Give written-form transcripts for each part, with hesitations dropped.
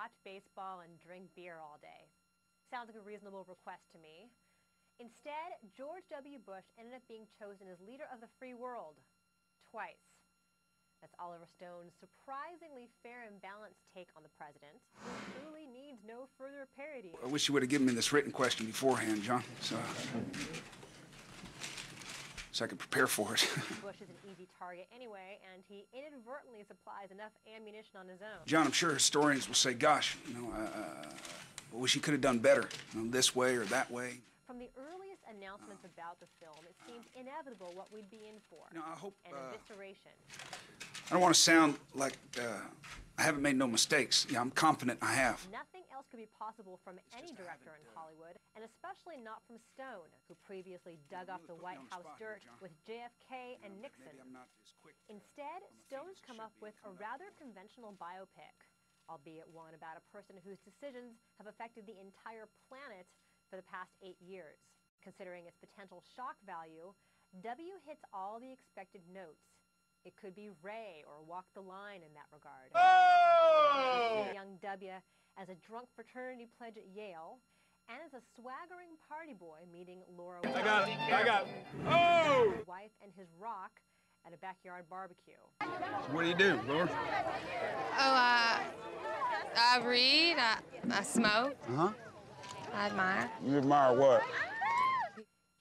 watch baseball and drink beer all day. Sounds like a reasonable request to me. Instead, George W. Bush ended up being chosen as leader of the free world. Twice. That's Oliver Stone's surprisingly fair and balanced take on the president, who truly needs no further parody. I wish you would have given me this written question beforehand, John, so I could prepare for it. Bush is an easy target anyway, and he inadvertently supplies enough ammunition on his own. John, I'm sure historians will say, gosh, I wish he could have done better, this way or that way. From the earliest announcements about the film, it seemed inevitable what we'd be in for. I hope, an evisceration. I don't want to sound like I haven't made no mistakes. Yeah, I'm confident I have. Nothing else could be possible from any director in Hollywood, and especially not from Stone, who previously dug up the White House dirt with JFK and Nixon. Instead, Stone's come up with a rather conventional biopic, albeit one about a person whose decisions have affected the entire planet for the past 8 years. Considering its potential shock value, W hits all the expected notes. It could be Ray or Walk the Line in that regard. Oh! Young W as a drunk fraternity pledge at Yale, and as a swaggering party boy meeting Laura I got it. Oh! his wife and his rock at a backyard barbecue. So what do you do, Laura? Oh, I read, I smoke. Uh-huh. I admire. You admire what?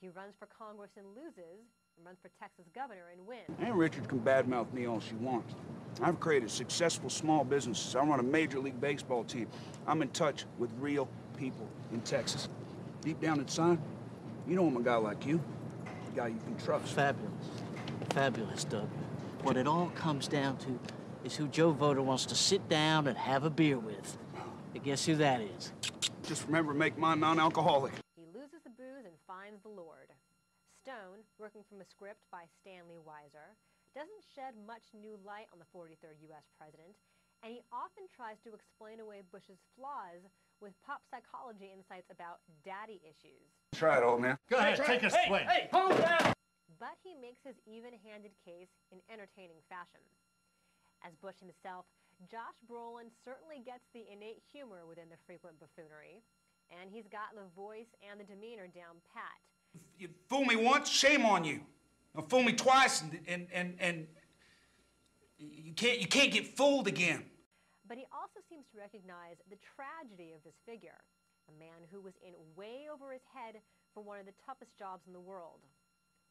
He runs for Congress and loses, and runs for Texas governor and wins. Aunt Richard can badmouth me all she wants. I've created successful small businesses. I run a Major League Baseball team. I'm in touch with real people in Texas. Deep down inside, you know I'm a guy like you. A guy you can trust. Fabulous. Fabulous, Doug. What it all comes down to is who Joe Voter wants to sit down and have a beer with. And guess who that is? Just remember to make mine non-alcoholic. He loses the booze and finds the Lord. Stone, working from a script by Stanley Weiser, doesn't shed much new light on the 43rd U.S. president, and he often tries to explain away Bush's flaws with pop psychology insights about daddy issues. Try it, old man. Go ahead, take a swing. Hey, hold that! But he makes his even-handed case in entertaining fashion. As Bush himself, Josh Brolin certainly gets the innate humor within the frequent buffoonery, and he's got the voice and the demeanor down pat. You fool me once, shame on you. Now fool me twice, and you can't get fooled again. But he also seems to recognize the tragedy of this figure, a man who was in way over his head for one of the toughest jobs in the world.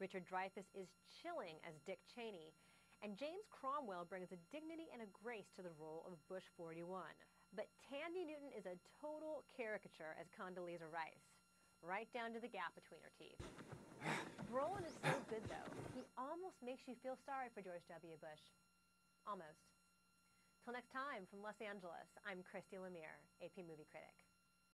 Richard Dreyfuss is chilling as Dick Cheney, and James Cromwell brings a dignity and a grace to the role of Bush 41. But Tandy Newton is a total caricature as Condoleezza Rice, right down to the gap between her teeth. Brolin is so good, though. He almost makes you feel sorry for George W. Bush. Almost. Till next time, from Los Angeles, I'm Christy Lemire, AP Movie Critic.